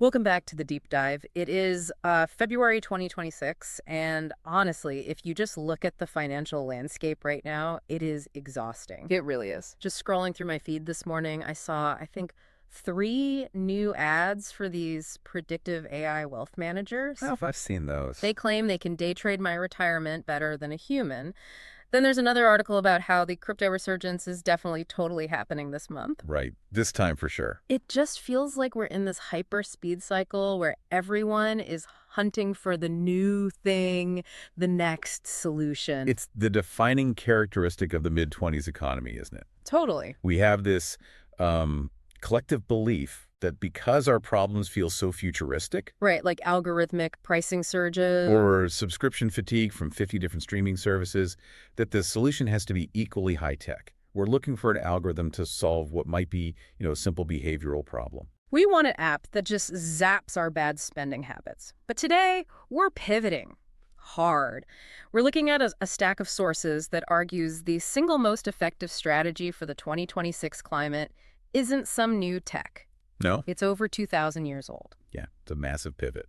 Welcome back to the deep dive. It is February 2026, and honestly, if you just look at the financial landscape right now, it is exhausting. It really is. Just scrolling through my feed this morning, I saw, I think, three new ads for these predictive AI wealth I don't managers. know if I've seen those. They claim they can day trade my retirement better than a human. Then there's another article about how the crypto resurgence is definitely totally happening this month. Right. This time for sure. It just feels like we're in this hyper speed cycle where everyone is hunting for the new thing, the next solution. It's the defining characteristic of the mid-20s economy, isn't it? Totally. We have this collective belief that because our problems feel so futuristic, Right, like algorithmic pricing surges. or subscription fatigue from 50 different streaming services, that the solution has to be equally high-tech. We're looking for an algorithm to solve what might be, a simple behavioral problem. We want an app that just zaps our bad spending habits. But today, we're pivoting hard. We're looking at a stack of sources that argues the single most effective strategy for the 2026 climate isn't some new tech. No? It's over 2,000 years old. Yeah, it's a massive pivot.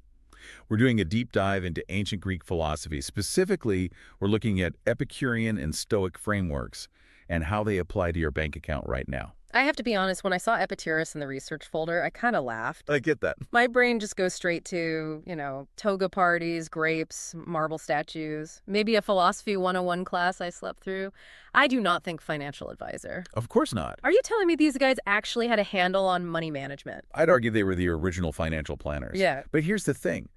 We're doing a deep dive into ancient Greek philosophy. Specifically, we're looking at Epicurean and Stoic frameworks and how they apply to your bank account right now. I have to be honest, when I saw Epicurus in the research folder, I kind of laughed. I get that. My brain just goes straight to, toga parties, grapes, marble statues, maybe a philosophy 101 class I slept through. I do not think financial advisor. Of course not. Are you telling me these guys actually had a handle on money management? I'd argue they were the original financial planners. Yeah. But here's the thing.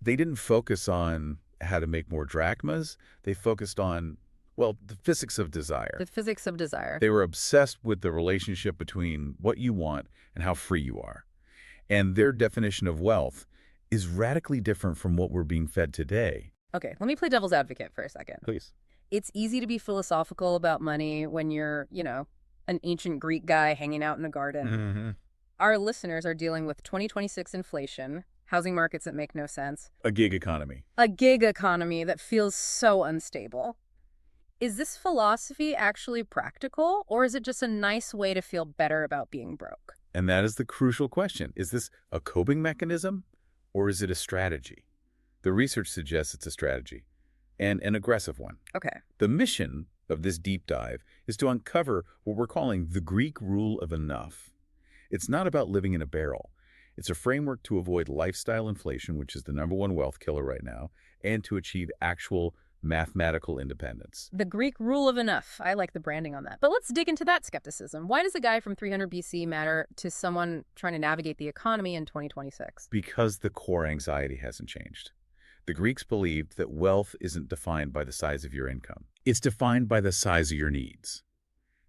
They didn't focus on how to make more drachmas. They focused on, the physics of desire. The physics of desire. They were obsessed with the relationship between what you want and how free you are. And their definition of wealth is radically different from what we're being fed today. Okay, let me play devil's advocate for a second. Please. It's easy to be philosophical about money when you're, an ancient Greek guy hanging out in a garden. Mm-hmm. Our listeners are dealing with 2026 inflation, housing markets that make no sense, A gig economy. a gig economy that feels so unstable. Is this philosophy actually practical, or is it just a nice way to feel better about being broke? And that is the crucial question. Is this a coping mechanism or is it a strategy? The research suggests it's a strategy, and an aggressive one. Okay. The mission of this deep dive is to uncover what we're calling the Greek rule of enough. It's not about living in a barrel. It's a framework to avoid lifestyle inflation, which is the #1 wealth killer right now, and to achieve actual mathematical independence. The Greek rule of enough. I like the branding on that. But let's dig into that skepticism. Why does a guy from 300 BC matter to someone trying to navigate the economy in 2026? Because the core anxiety hasn't changed. The Greeks believed that wealth isn't defined by the size of your income. It's defined by the size of your needs.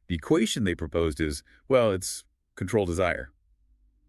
The equation they proposed is, it's control desire,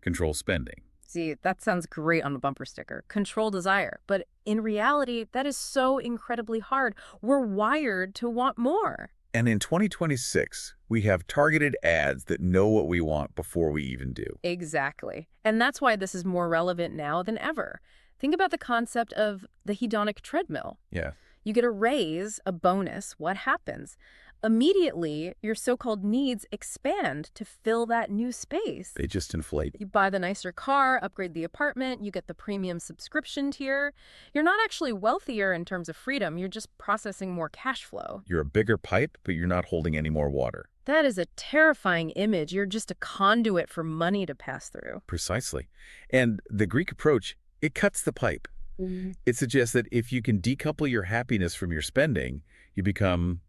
control spending. See, that sounds great on a bumper sticker. Control desire. But in reality, that is so incredibly hard. We're wired to want more. And in 2026, we have targeted ads that know what we want before we even do. Exactly. And that's why this is more relevant now than ever. Think about the concept of the hedonic treadmill. Yeah. You get a raise, a bonus. What happens? Immediately, your so-called needs expand to fill that new space. They just inflate. You buy the nicer car, upgrade the apartment, you get the premium subscription tier. You're not actually wealthier in terms of freedom. You're just processing more cash flow. You're a bigger pipe, but you're not holding any more water. That is a terrifying image. You're just a conduit for money to pass through. Precisely. And the Greek approach, it cuts the pipe. Mm-hmm. It suggests that if you can decouple your happiness from your spending, you become,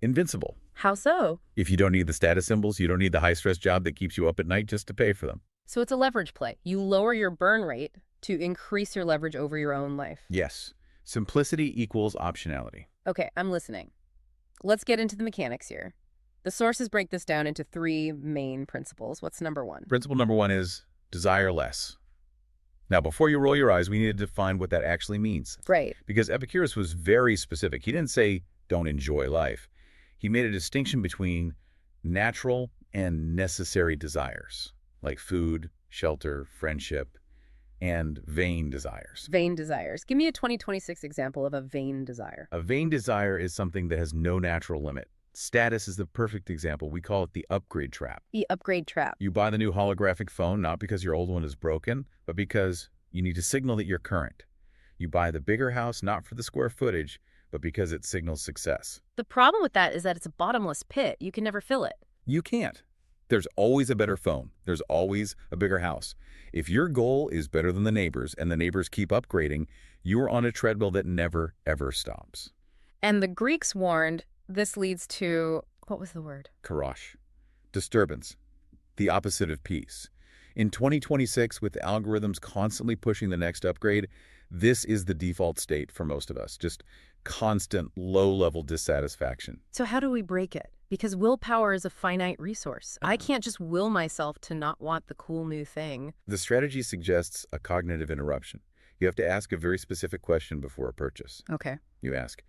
invincible. How so? If you don't need the status symbols, you don't need the high-stress job that keeps you up at night just to pay for them. So it's a leverage play. You lower your burn rate to increase your leverage over your own life. Yes. Simplicity equals optionality. Okay, I'm listening. Let's get into the mechanics here. The sources break this down into three main principles. What's number one? Principle #1 is desire less. Now, before you roll your eyes, we need to define what that actually means. Right. Because Epicurus was very specific. He didn't say, don't enjoy life. He made a distinction between natural and necessary desires, like food, shelter, friendship, and vain desires. Vain desires. Give me a 2026 example of a vain desire. A vain desire is something that has no natural limit. Status is the perfect example. We call it the upgrade trap. The upgrade trap. You buy the new holographic phone not because your old one is broken, but because you need to signal that you're current. You buy the bigger house not for the square footage, but because it signals success. The problem with that is that it's a bottomless pit. You can never fill it. You can't. There's always a better phone. There's always a bigger house. If your goal is better than the neighbors and the neighbors keep upgrading, you're on a treadmill that never, ever stops. And the Greeks warned this leads to, what was the word? Karash. Disturbance. The opposite of peace. In 2026, with algorithms constantly pushing the next upgrade, this is the default state for most of us. Just constant, low-level dissatisfaction. So how do we break it? Because willpower is a finite resource. I can't just will myself to not want the cool new thing. The strategy suggests a cognitive interruption. You have to ask a very specific question before a purchase. Okay. You ask,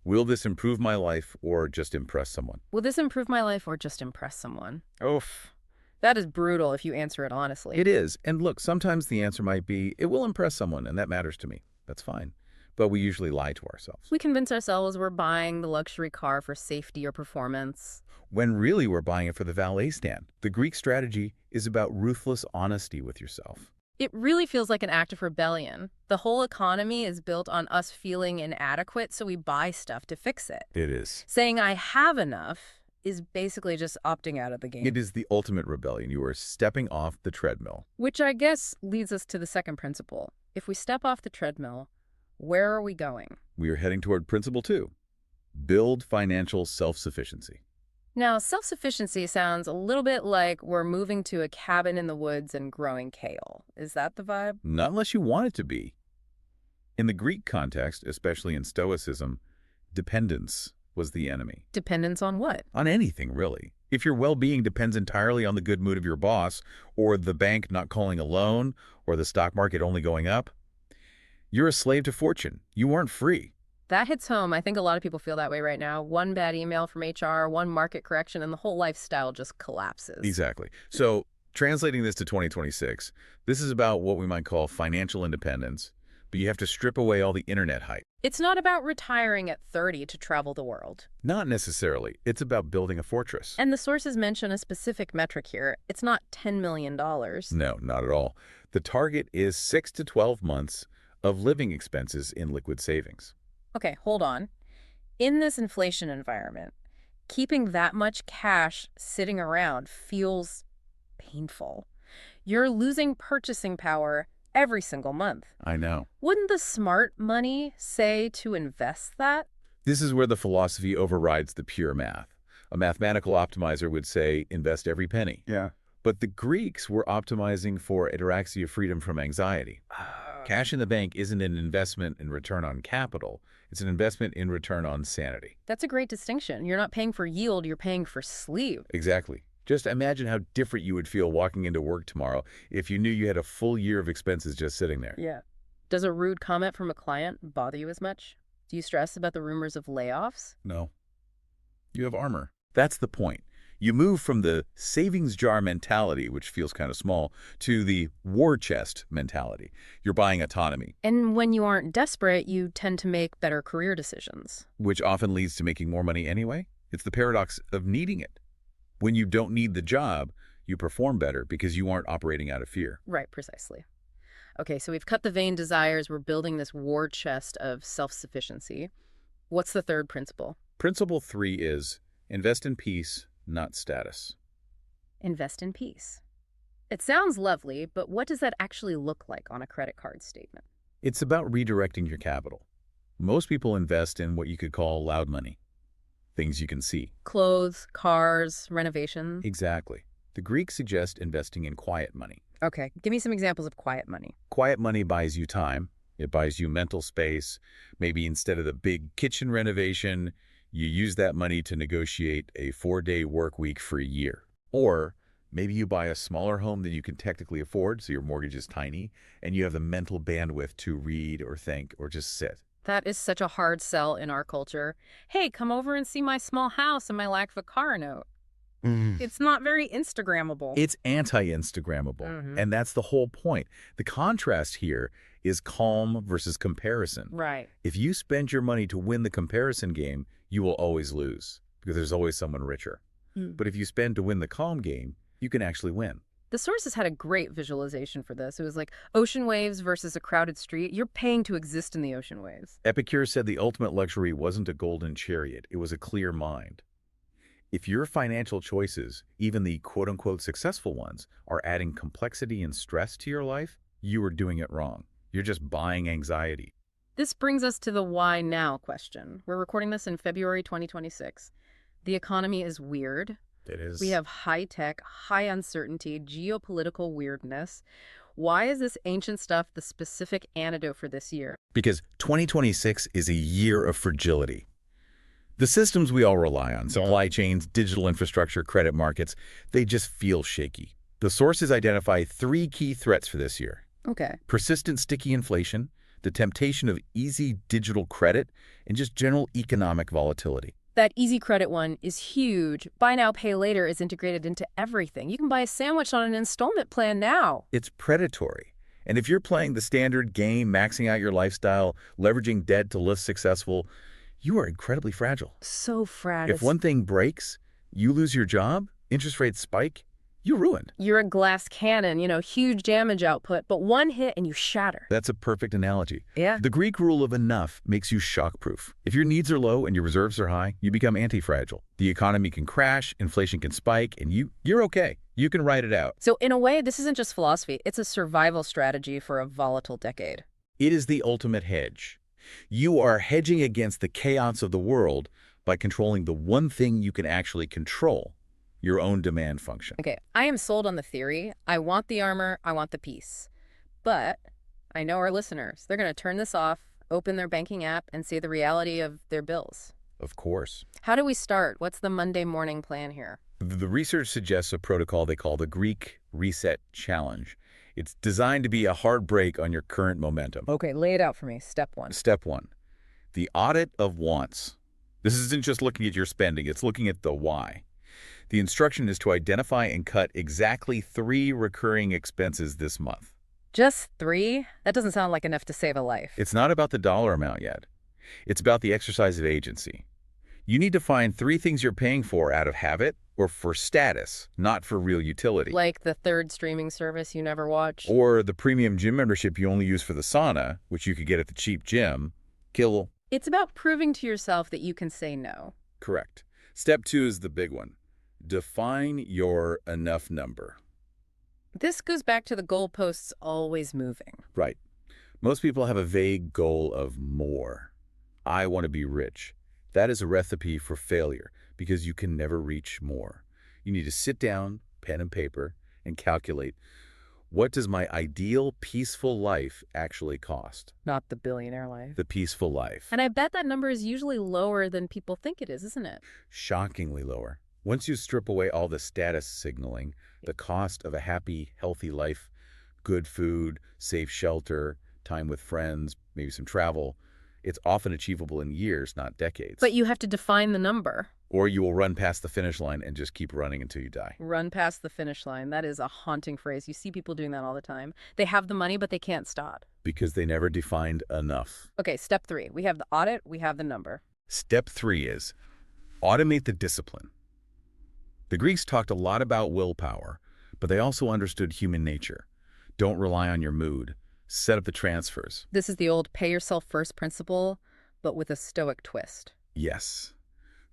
will this improve my life or just impress someone? Will this improve my life or just impress someone? Oof. That is brutal if you answer it honestly. It is. And look, sometimes the answer might be, it will impress someone, and that matters to me. That's fine. But we usually lie to ourselves. We convince ourselves we're buying the luxury car for safety or performance. When really we're buying it for the valet stand. The Greek strategy is about ruthless honesty with yourself. It really feels like an act of rebellion. The whole economy is built on us feeling inadequate, so we buy stuff to fix it. It is. Saying I have enough is basically just opting out of the game. It is the ultimate rebellion. You are stepping off the treadmill. Which I guess leads us to the second principle. If we step off the treadmill, where are we going? We are heading toward principle 2. Build financial self-sufficiency. Now, self-sufficiency sounds a little bit like we're moving to a cabin in the woods and growing kale. Is that the vibe? Not unless you want it to be. In the Greek context, especially in Stoicism, dependence was the enemy. Dependence on what? On anything, really. If your well-being depends entirely on the good mood of your boss, or the bank not calling a loan, or the stock market only going up, you're a slave to fortune. You aren't free. That hits home. I think a lot of people feel that way right now. One bad email from HR, one market correction, and the whole lifestyle just collapses. Exactly. So translating this to 2026, this is about what we might call financial independence, but you have to strip away all the internet hype. It's not about retiring at 30 to travel the world. Not necessarily. It's about building a fortress. And the sources mention a specific metric here. It's not $10 million. No, not at all. The target is 6 to 12 months of living expenses in liquid savings. Okay, hold on. In this inflation environment, keeping that much cash sitting around feels painful. You're losing purchasing power every single month. I know. Wouldn't the smart money say to invest that? This is where the philosophy overrides the pure math. A mathematical optimizer would say, invest every penny. Yeah. But the Greeks were optimizing for ataraxia, freedom from anxiety. Cash in the bank isn't an investment in return on capital. It's an investment in return on sanity. That's a great distinction. You're not paying for yield, you're paying for sleep. Exactly. Just imagine how different you would feel walking into work tomorrow if you knew you had a full year of expenses just sitting there. Yeah. Does a rude comment from a client bother you as much? Do you stress about the rumors of layoffs? No. You have armor. That's the point. You move from the savings jar mentality, which feels kind of small, to the war chest mentality. You're buying autonomy. And when you aren't desperate, you tend to make better career decisions. Which often leads to making more money anyway. It's the paradox of needing it. When you don't need the job, you perform better because you aren't operating out of fear. Right, precisely. Okay, so we've cut the vain desires. We're building this war chest of self-sufficiency. What's the third principle? Principle 3 is invest in peace, not status. Invest in peace. It sounds lovely, but what does that actually look like on a credit card statement? It's about redirecting your capital. Most people invest in what you could call loud money, things you can see. Clothes, cars, renovation. Exactly. The Greeks suggest investing in quiet money. Okay, give me some examples of quiet money. Quiet money buys you time. It buys you mental space. Maybe instead of the big kitchen renovation, you use that money to negotiate a 4-day work week for a year. Or maybe you buy a smaller home than you can technically afford, so your mortgage is tiny, and you have the mental bandwidth to read or think or just sit. That is such a hard sell in our culture. Hey, come over and see my small house and my lack of a car note. It's not very Instagrammable. It's anti-Instagrammable, and that's the whole point. The contrast here is calm versus comparison. Right. If you spend your money to win the comparison game, you will always lose. because there's always someone richer. But if you spend to win the calm game, you can actually win. The sources had a great visualization for this. It was like ocean waves versus a crowded street. You're paying to exist in the ocean waves. Epicure said the ultimate luxury wasn't a golden chariot, it was a clear mind. If your financial choices, even the quote-unquote successful ones, are adding complexity and stress to your life, you are doing it wrong. You're just buying anxiety. This brings us to the why now question. We're recording this in February 2026. The economy is weird. It is. We have high tech, high uncertainty, geopolitical weirdness. Why is this ancient stuff the specific antidote for this year? Because 2026 is a year of fragility. The systems we all rely on, supply chains, digital infrastructure, credit markets, they just feel shaky. The sources identify 3 key threats for this year. Okay. Persistent sticky inflation, the temptation of easy digital credit, and just general economic volatility. That easy credit one is huge. Buy now, pay later is integrated into everything. You can buy a sandwich on an installment plan now. It's predatory. And if you're playing the standard game, maxing out your lifestyle, leveraging debt to live successful, you are incredibly fragile. So fragile. If one thing breaks, you lose your job, interest rates spike, you're ruined. You're a glass cannon, huge damage output, but one hit and you shatter. That's a perfect analogy. Yeah. The Greek rule of enough makes you shockproof. If your needs are low and your reserves are high, you become anti-fragile. The economy can crash, inflation can spike, and you're okay. You can ride it out. So in a way, this isn't just philosophy. It's a survival strategy for a volatile decade. It is the ultimate hedge. You are hedging against the chaos of the world by controlling the one thing you can actually control, your own demand function. Okay, I am sold on the theory. I want the armor, I want the peace. But I know our listeners. They're going to turn this off, open their banking app, and see the reality of their bills. Of course. How do we start? What's the Monday morning plan here? The research suggests a protocol they call the Greek Reset Challenge. It's designed to be a hard break on your current momentum. Okay, lay it out for me. Step 1. Step 1, the audit of wants. This isn't just looking at your spending, it's looking at the why. The instruction is to identify and cut exactly 3 recurring expenses this month. Just 3? That doesn't sound like enough to save a life. It's not about the dollar amount yet. It's about the exercise of agency. You need to find 3 things you're paying for out of habit or for status, not for real utility. Like the 3rd streaming service you never watch? Or the premium gym membership you only use for the sauna, which you could get at the cheap gym. Kill. It's about proving to yourself that you can say no. Correct. Step 2 is the big one. Define your enough number. This goes back to the goalposts always moving. Right. Most people have a vague goal of more. I want to be rich. That is a recipe for failure because you can never reach more. You need to sit down, pen and paper, and calculate, what does my ideal peaceful life actually cost? Not the billionaire life. The peaceful life. And I bet that number is usually lower than people think it is, isn't it? Shockingly lower. Once you strip away all the status signaling, the cost of a happy, healthy life, good food, safe shelter, time with friends, maybe some travel, it's often achievable in years, not decades. But you have to define the number. Or you will run past the finish line and just keep running until you die. Run past the finish line. That is a haunting phrase. You see people doing that all the time. They have the money, but they can't stop. Because they never defined enough. Okay, step 3. We have the audit, we have the number. Step 3 is automate the discipline. The Greeks talked a lot about willpower, but they also understood human nature. Don't rely on your mood. Set up the transfers. This is the old pay yourself first principle, but with a stoic twist. Yes.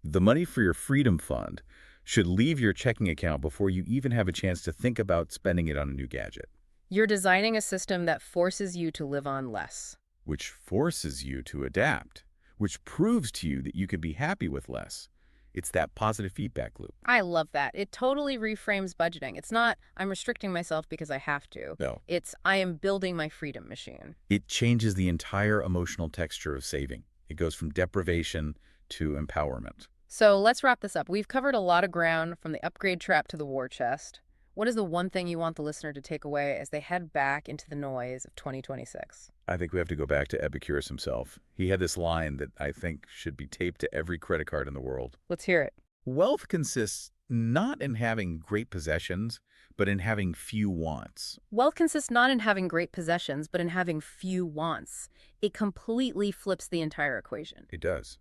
The money for your freedom fund should leave your checking account before you even have a chance to think about spending it on a new gadget. You're designing a system that forces you to live on less. Which forces you to adapt, which proves to you that you can be happy with less. It's that positive feedback loop. I love that. It totally reframes budgeting. It's not, I'm restricting myself because I have to. No. It's, I am building my freedom machine. It changes the entire emotional texture of saving. It goes from deprivation to empowerment. So let's wrap this up. We've covered a lot of ground, from the upgrade trap to the war chest. What is the one thing you want the listener to take away as they head back into the noise of 2026? I think we have to go back to Epicurus himself. He had this line that I think should be taped to every credit card in the world. Let's hear it. Wealth consists not in having great possessions, but in having few wants. Wealth consists not in having great possessions, but in having few wants. It completely flips the entire equation. It does.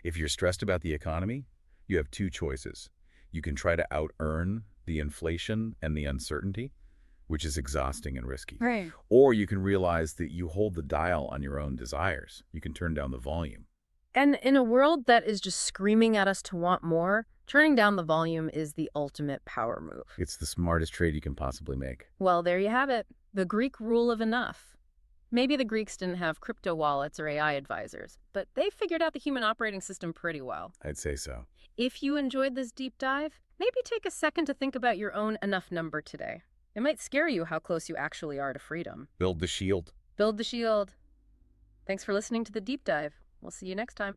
If you're stressed about the economy, You have two choices. You can try to out-earn the inflation and the uncertainty, which is exhausting and risky. Right. Or you can realize that you hold the dial on your own desires. You can turn down the volume. And in a world that is just screaming at us to want more, turning down the volume is the ultimate power move. It's the smartest trade you can possibly make. Well, there you have it. The Greek rule of enough. Maybe the Greeks didn't have crypto wallets or AI advisors, but they figured out the human operating system pretty well. I'd say so. If you enjoyed this deep dive, maybe take a second to think about your own enough number today. It might scare you how close you actually are to freedom. Build the shield. Build the shield. Thanks for listening to the deep dive. We'll see you next time.